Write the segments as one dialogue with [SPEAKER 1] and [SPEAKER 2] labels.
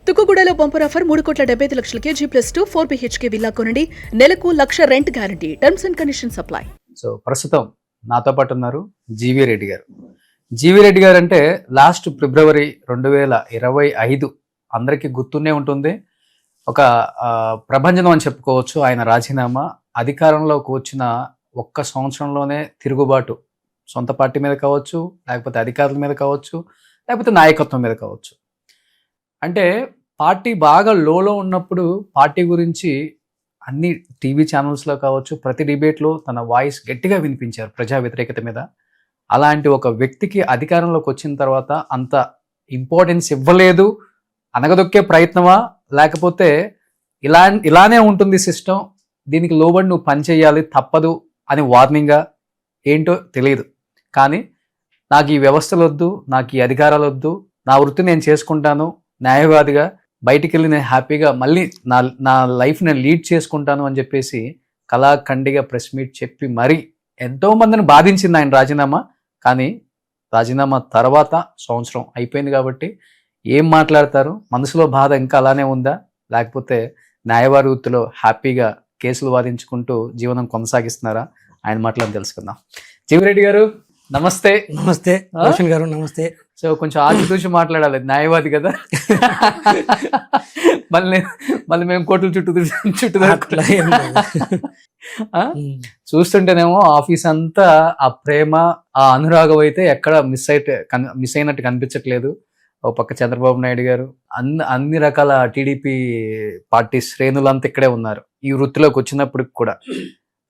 [SPEAKER 1] తుక్కుగూడలో bumper offer 3,75,00,000 G+2 4 BHK villa కొనండి. నెలకు 1,00,000 rent guarantee. Terms and conditions apply.
[SPEAKER 2] So ప్రస్తుతం నాతో పాటు ఉన్నారు జీవీ రెడ్డి గారు. జీవీ రెడ్డి గారు అంటే లాస్ట్ ఫిబ్రవరి 2025 అందరికీ గుర్తునే ఉంటుంది. ఒక ప్రభంజనం అని చెప్పుకోవచ్చు. ఆయన రాజీనామా అధికారంలోకి వచ్చిన ఒక్క సంవత్సరంలోనే తిరుగుబాటు, సొంత పార్టీ మీద కావచ్చు, లేకపోతే అధికారుల మీద కావచ్చు, లేకపోతే నాయకత్వం మీద కావచ్చు. అంటే పార్టీ బాగా లోలో ఉన్నప్పుడు పార్టీ గురించి అన్ని టీవీ ఛానల్స్లో కావచ్చు, ప్రతి డిబేట్లో తన వాయిస్ గట్టిగా వినిపించారు ప్రజా వ్యతిరేకత మీద. అలాంటి ఒక వ్యక్తికి అధికారంలోకి వచ్చిన తర్వాత అంత ఇంపార్టెన్స్ ఇవ్వలేదు, అనగదొక్కే ప్రయత్నమా, లేకపోతే ఇలానే ఉంటుంది సిస్టమ్, దీనికి లోబడి నువ్వు పని చేయాలి తప్పదు అని వార్నింగా ఏంటో తెలియదు. కానీ నాకు ఈ వ్యవస్థలు వద్దు, నాకు ఈ అధికారాలు వద్దు, నా వృత్తి నేను చేసుకుంటాను, న్యాయవాదిగా బయటికి వెళ్ళి నేను హ్యాపీగా మళ్ళీ నా లైఫ్ నేను లీడ్ చేసుకుంటాను అని చెప్పేసి కళాఖండిగా ప్రెస్ మీట్ చెప్పి మరీ ఎంతో మందిని బాధించింది ఆయన రాజీనామా. కానీ రాజీనామా తర్వాత సంవత్సరం అయిపోయింది కాబట్టి ఏం మాట్లాడతారు? మనసులో బాధ ఇంకా అలానే ఉందా, లేకపోతే న్యాయవాది వృత్తిలో హ్యాపీగా కేసులు వాదించుకుంటూ జీవనం కొనసాగిస్తున్నారా? ఆయన మాటలను తెలుసుకుందాం. జీవిరెడ్డి గారు నమస్తే.
[SPEAKER 3] నమస్తే రోషన్ గారు. నమస్తే.
[SPEAKER 2] సో కొంచెం ఆచితూచి మాట్లాడాలి, న్యాయవాది కదా. మళ్ళీ మేము కోర్టుల చుట్టూ చూస్తుంటేనేమో ఆఫీస్ అంతా ఆ ప్రేమ, ఆ అనురాగం అయితే ఎక్కడ మిస్ అయినట్టు కనిపించట్లేదు. ఓ పక్క చంద్రబాబు నాయుడు గారు, అన్ని రకాల టీడీపీ పార్టీ శ్రేణులంతా ఇక్కడే ఉన్నారు. ఈ వృత్తిలోకి వచ్చినప్పటికి కూడా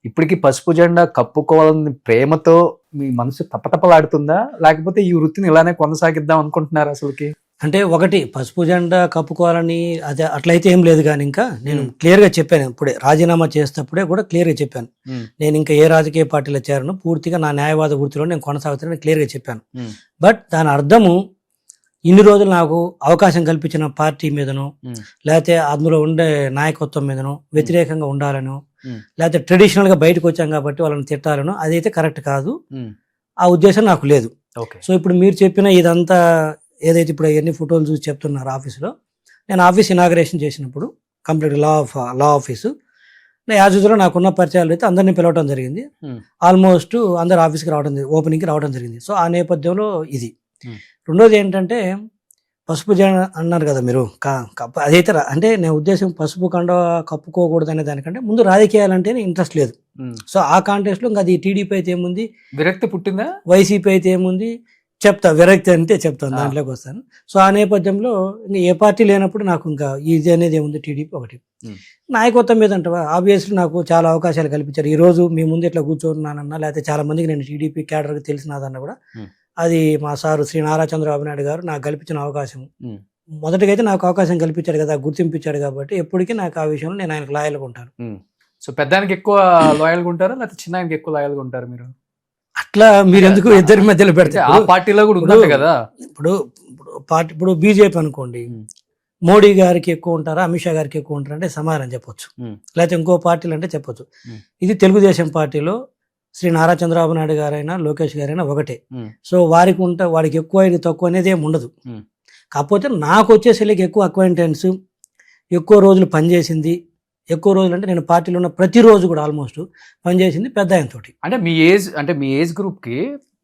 [SPEAKER 2] ఇప్పటికీ పసుపు జెండా కప్పుకోవాలని ప్రేమతో మీ మనసు తప్పతప్పలాడుతుందా, లేకపోతే ఈ వృత్తిని ఇలానే కొనసాగిద్దాం అనుకుంటున్నారు? అసలుకి
[SPEAKER 3] అంటే ఒకటి, పసుపు జెండా కప్పుకోవాలని అదే అట్లయితే ఏం లేదు. కానీ ఇంకా నేను క్లియర్గా చెప్పాను, ఇప్పుడే రాజీనామా చేసేటప్పుడే కూడా క్లియర్గా చెప్పాను, నేను ఇంకా ఏ రాజకీయ పార్టీలో చేరను, పూర్తిగా నా న్యాయవాద వృత్తిలో నేను కొనసాగుతానని క్లియర్గా చెప్పాను. బట్ దాని అర్థము ఇన్ని రోజులు నాకు అవకాశం కల్పించిన పార్టీ మీదనో, లేకపోతే అందులో ఉండే నాయకత్వం మీదనో వ్యతిరేకంగా ఉండాలనో, లేకపోతే ట్రెడిషనల్ గా బయటకు వచ్చాం కాబట్టి వాళ్ళని తిట్టాలనో అదైతే కరెక్ట్ కాదు. ఆ ఉద్దేశం నాకు లేదు. సో ఇప్పుడు మీరు చెప్పిన ఇదంతా ఏదైతే ఇప్పుడు అవన్నీ ఫోటోలు చూసి చెప్తున్నారు ఆఫీసులో, నేను ఆఫీస్ ఇనాగరేషన్ చేసినప్పుడు కంప్లీట్ లా ఆఫీసు యాజ్ యూజువల్ నాకున్న పరిచయాలు అయితే అందరినీ పిలవడం జరిగింది. ఆల్మోస్ట్ అందరు ఆఫీస్కి ఓపెనింగ్కి రావడం జరిగింది. సో ఆ నేపథ్యంలో ఇది. రెండోది ఏంటంటే పసుపు జెండా అన్నారు కదా మీరు, అదైతే అంటే నేను ఉద్దేశం పసుపు కండ కప్పుకోకూడదు అనే దానికంటే ముందు రాజకీయాలంటే ఇంట్రెస్ట్ లేదు. సో ఆ కాంటెస్ట్ లో ఇంకా అది టీడీపీ అయితే ఏముంది,
[SPEAKER 2] విరక్తి పుట్టిందా,
[SPEAKER 3] వైసీపీ అయితే ఏముంది చెప్తా, విరక్తి అంటే చెప్తాను, దాంట్లోకి వస్తాను. సో ఆ నేపథ్యంలో ఇంకా ఏ పార్టీ లేనప్పుడు నాకు ఇంకా ఇది అనేది ఏముంది, టీడీపీ ఒకటి. నాయకత్వం మీద అంటవా ఆబ్వియస్లీ నాకు చాలా అవకాశాలు కల్పించారు. ఈ రోజు మీ ముందు ఇట్లా కూర్చోన్నానన్నా, లేకపోతే చాలా మందికి నేను టీడీపీ క్యాడర్కి తెలిసినదన్నా కూడా అది మా సారు శ్రీ నారా చంద్రబాబు నాయుడు గారు నాకు కల్పించిన అవకాశం. మొదటిగా అయితే నాకు అవకాశం కల్పించాడు కదా, గుర్తింపించాడు కాబట్టి ఎప్పటికీ నాకు ఆ విషయంలో నేను ఆయనకు లాయల్గా ఉంటాను.
[SPEAKER 2] సో పెద్దానికి ఎక్కువ లాయల్గా ఉంటారా, లేకపోతే చిన్నానికి ఎక్కువ లాయల్గా ఉంటారు మీరు?
[SPEAKER 3] అట్లా మీరు ఎందుకు ఇద్దరి మధ్యలో పెడితే
[SPEAKER 2] ఆ పార్టీలో కూడా ఉంటుంది కదా.
[SPEAKER 3] ఇప్పుడు బీజేపీ అనుకోండి, మోడీ గారికి ఎక్కువ ఉంటారా, అమిత్ షా గారికి ఎక్కువ ఉంటారా అంటే సమానం చెప్పొచ్చు, లేకపోతే ఇంకో పార్టీలు అంటే చెప్పొచ్చు. ఇది తెలుగుదేశం పార్టీలో శ్రీ నారా చంద్రబాబు నాయుడు గారైనా లోకేష్ గారైనా ఒకటే. సో వాడికి ఎక్కువ తక్కువ అనేది ఏమి ఉండదు. కాకపోతే నాకు వచ్చేసరికి ఎక్కువ అక్వైంటెన్స్, ఎక్కువ రోజులు పనిచేసింది, ఎక్కువ రోజులు అంటే నేను పార్టీలో ఉన్న ప్రతిరోజు కూడా ఆల్మోస్ట్ పనిచేసింది పెద్ద ఆయనతోటి.
[SPEAKER 2] అంటే మీ ఏజ్ గ్రూప్ కి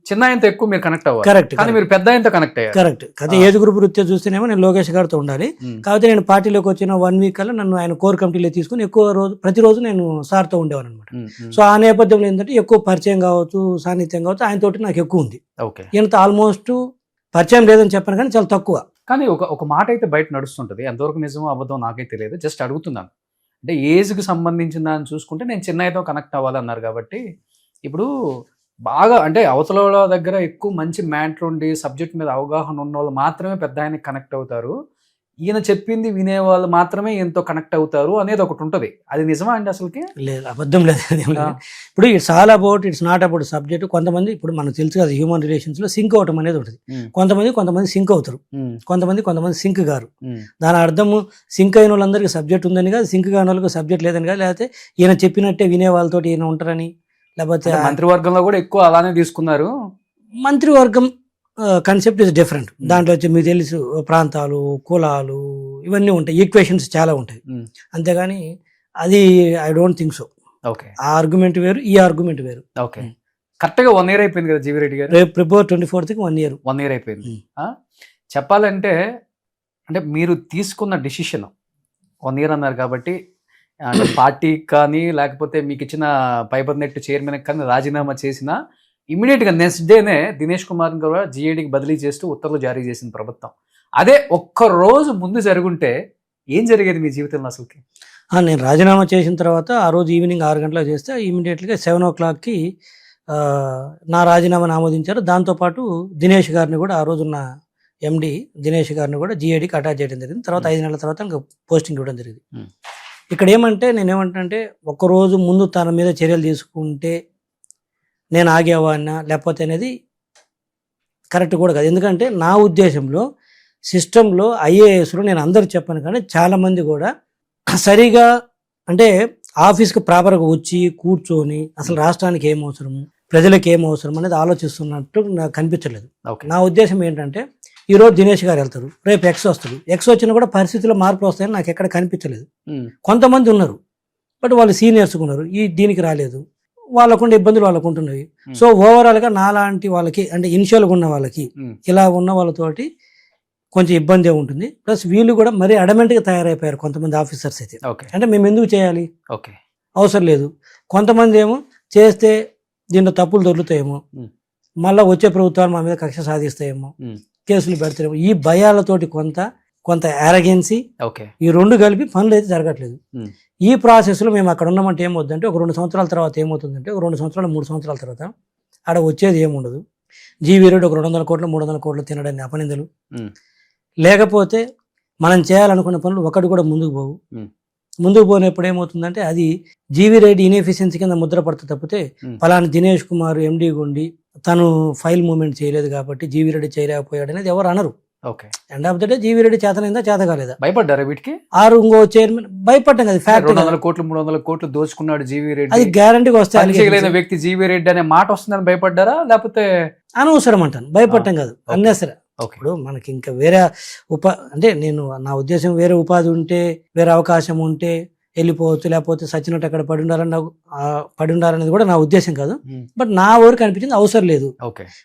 [SPEAKER 2] చిన్న ఆయనతో ఎక్కువ మీరు కనెక్ట్ అవ్వాలి.
[SPEAKER 3] కరెక్ట్.
[SPEAKER 2] కానీ మీరు పెద్ద ఆయనతో కనెక్ట్ అయ్యారు.
[SPEAKER 3] కరెక్ట్. అదే ఏజ్ గ్రూప్ వృత్తి చూస్తేనేమో నేను లోకేష్ గారితో ఉండాలి. కాకపోతే నేను పార్టీలోకి వచ్చిన 1 వీక్ కల్లా నన్ను ఆయన కోర్ కమిటీలో తీసుకుని ఎక్కువ రోజు ప్రతిరోజు నేను సార్తో ఉండేవాను అనమాట. సో ఆ నేపథ్యంలో ఏంటంటే ఎక్కువ పరిచయం కావచ్చు, సాన్నిధ్యం కావచ్చు, ఆయనతోటి నాకు ఎక్కువ ఉంది. ఈయనతో ఆల్మోస్ట్ పరిచయం లేదని చెప్పాను కానీ చాలా తక్కువ.
[SPEAKER 2] కానీ ఒక మాట అయితే బయట నడుస్తుంటది, ఎంతవరకు నిజమో అబద్ధం నాకైతే తెలియదు, జస్ట్ అడుగుతున్నాను. అంటే ఏజ్కి సంబంధించిన దాన్ని చూసుకుంటే నేను చిన్నయ్యతో కనెక్ట్ అవ్వాలన్నారు కాబట్టి ఇప్పుడు బాగా అంటే అవతల దగ్గర ఎక్కువ మంచి మ్యాటర్ ఉండి సబ్జెక్ట్ మీద అవగాహన ఉన్న వాళ్ళు మాత్రమే పెద్ద ఆయనకి కనెక్ట్ అవుతారు, ఈయన చెప్పింది వినేవాళ్ళు మాత్రమే ఎంతో కనెక్ట్ అవుతారు అనేది ఒకటి ఉంటుంది. అది నిజమా అండి? అసలుకి
[SPEAKER 3] లేదు, అబద్ధం లేదు. ఇప్పుడు ఇట్స్ నాట్ అబౌట్ సబ్జెక్ట్. కొంతమంది ఇప్పుడు మనకు తెలుసు కదా, హ్యూమన్ రిలేషన్స్ లో సింక్ అవటం అనేది ఉంటుంది. కొంతమంది సింక్ అవుతారు, కొంతమంది సింక్ గారు. దాని అర్థము సింక్ అయిన వాళ్ళందరికీ సబ్జెక్ట్ ఉందని కాదు, సింక్ కాని వాళ్ళకి సబ్జెక్ట్ లేదని కాదు, లేకపోతే ఈయన చెప్పినట్టే వినే వాళ్ళతో ఈయన ఉంటారని. లేకపోతే
[SPEAKER 2] మంత్రివర్గంలో కూడా ఎక్కువ అలానే తీసుకున్నారు.
[SPEAKER 3] మంత్రివర్గం కాన్సెప్ట్ ఇస్ డిఫరెంట్. దాంట్లో వచ్చి మీకు తెలుసు ప్రాంతాలు, కులాలు, ఇవన్నీ ఉంటాయి, ఈక్వేషన్స్ చాలా ఉంటాయి. అంతేగాని అది I don't think so.
[SPEAKER 2] Okay,
[SPEAKER 3] ఆ ఆర్గ్యుమెంట్ వేరు, ఈ ఆర్గ్యుమెంట్ వేరు.
[SPEAKER 2] ఓకే. కరెక్ట్గా 1 year అయిపోయింది కదా జీవి రెడ్డి గారు?
[SPEAKER 3] రేపు February 24th 1 year.
[SPEAKER 2] 1 year అయిపోయింది. చెప్పాలంటే అంటే మీరు తీసుకున్న డిసిషన్ 1 year అన్నారు కాబట్టి అంటే పార్టీ కానీ లేకపోతే మీకు ఇచ్చిన ఫైబర్ నెట్ చైర్మన్ కానీ రాజీనామా చేసిన ఇమీడియట్గా నెక్స్ట్ డేనే దినేష్ కుమార్ కూడా జీఏడీకి బదిలీ చేస్తూ ఉత్తర్వులు జారీ చేసింది ప్రభుత్వం. అదే ఒక్క రోజు ముందు జరుగుంటే ఏం జరిగేది మీ జీవితంలో అసలుకి?
[SPEAKER 3] నేను రాజీనామా చేసిన తర్వాత ఆ రోజు ఈవినింగ్ 6 గంటలకు చేస్తే ఇమీడియట్గా 7 o'clockకి నా రాజీనామాను ఆమోదించారు. దాంతోపాటు దినేష్ గారిని కూడా, ఆ రోజున్న ఎండి దినేష్ గారిని కూడా జీఏడీకి అటాచ్ చేయడం జరిగింది. తర్వాత 5 నెలల తర్వాత ఇంకా పోస్టింగ్ ఇవ్వడం జరిగింది. ఇక్కడ ఏమంటే నేనేమంటే ఒక్కరోజు ముందు తన మీద చర్యలు తీసుకుంటే నేను ఆగేవాడినా లేకపోతే అనేది కరెక్ట్ కూడా కాదు. ఎందుకంటే నా ఉద్దేశంలో సిస్టంలో ఐఏఎస్లో నేను అందరూ చెప్పాను, కానీ చాలామంది కూడా సరిగా అంటే ఆఫీస్కి ప్రాపర్గా వచ్చి కూర్చొని అసలు రాష్ట్రానికి ఏం అవసరము, ప్రజలకు ఏం అవసరం అనేది ఆలోచిస్తున్నట్టు నాకు కనిపించలేదు. నా ఉద్దేశం ఏంటంటే ఈరోజు దినేష్ గారు వెళ్తారు, రేపు ఎక్స్ వస్తారు, ఎక్స్ వచ్చినా కూడా పరిస్థితుల్లో మార్పులు వస్తాయని నాకు ఎక్కడ కనిపించలేదు. కొంతమంది ఉన్నారు, బట్ వాళ్ళు సీనియర్స్ ఉన్నారు, దీనికి రాలేదు, వాళ్ళకుండా ఇబ్బందులు వాళ్ళకు ఉంటున్నాయి. సో ఓవరాల్గా నాలాంటి వాళ్ళకి అంటే ఇనిషియల్గా ఉన్న వాళ్ళకి ఇలా ఉన్న వాళ్ళతోటి కొంచెం ఇబ్బంది ఉంటుంది. ప్లస్ వీళ్ళు కూడా మరీ అడమెంట్గా తయారైపోయారు కొంతమంది ఆఫీసర్స్ అయితే. అంటే మేము ఎందుకు చేయాలి, అవసరం లేదు. కొంతమంది ఏమో చేస్తే దీంట్లో తప్పులు దొరుకుతాయేమో, మళ్ళీ వచ్చే ప్రభుత్వాలు మా మీద కక్ష సాధిస్తాయేమో, కేసులు పెడతారేమో, ఈ భయాలతోటి కొంత యారగెన్సీ, ఈ రెండు కలిపి పనులు అయితే జరగట్లేదు. ఈ ప్రాసెస్లో మేము అక్కడ ఉన్నామంటే ఏమవుతుందంటే ఒక 2 సంవత్సరాల తర్వాత ఏమవుతుందంటే ఒక 2 సంవత్సరాలు 3 సంవత్సరాల తర్వాత ఆడ వచ్చేది ఏముండదు. జీవీ రెడ్డి ఒక 200 కోట్లు 300 కోట్లు తినడాన్ని అపనిందలు, లేకపోతే మనం చేయాలనుకున్న పనులు ఒకటి కూడా ముందుకు పోయినప్పుడు ఏమవుతుందంటే అది జీవీ రెడ్డి ఇన్ఎఫిషియన్సీ కింద ముద్ర పడుతుంది తప్పితే ఫలానా దినేష్ కుమార్ ఎండి గుండి తను ఫైల్ మూవ్మెంట్ చేయలేదు కాబట్టి జీవీ రెడ్డి చేయలేకపోయాడు అనేది ఎవరు అనరు. End of the day GV Reddy చేతనైందా చేత కాలేదా,
[SPEAKER 2] భయపడ్డారా వీటికి?
[SPEAKER 3] ఇంకో చైర్మన్ భయపడ్డం కదా, ఫ్యాక్ట్
[SPEAKER 2] 200 కోట్లు 300 కోట్లు దోచుకున్నాడు జీవీ రెడ్డి,
[SPEAKER 3] అది గ్యారంటీగా వస్తాయి.
[SPEAKER 2] వ్యక్తి జీవీ రెడ్డి అనే మాట వస్తుందని భయపడ్డారా, లేకపోతే
[SPEAKER 3] అనవసరం అంటాను, భయపడటం కాదు, అన్నెసరి. ఇప్పుడు మనకి ఇంకా వేరే అంటే నేను నా ఉద్దేశం వేరే ఉపాధి ఉంటే వేరే అవకాశం ఉంటే వెళ్ళిపోవచ్చు, లేకపోతే సచ్చినట్టు అక్కడ పడి ఉండాలనేది కూడా నా ఉద్దేశం కాదు. బట్ నా వరకు అనిపించింది అవసరం లేదు.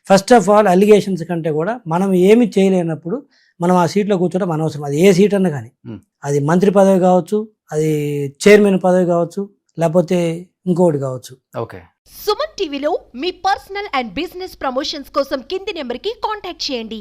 [SPEAKER 3] ఫస్ట్ ఆఫ్ ఆల్ అలిగేషన్స్ కంటే కూడా మనం ఏమి చేయలేనప్పుడు మనం ఆ సీట్లో కూర్చోవడం అనవసరం. అది ఏ సీట్ అన్నా కానీ, అది మంత్రి పదవి కావచ్చు, అది చైర్మన్ పదవి కావచ్చు, లేకపోతే ఇంకొకటి కావచ్చు.
[SPEAKER 4] సుమన్ టీవీలో మీ పర్సనల్ అండ్ బిజినెస్ ప్రమోషన్స్ కోసం కింది నెంబర్కి కాంటాక్ట్ చేయండి.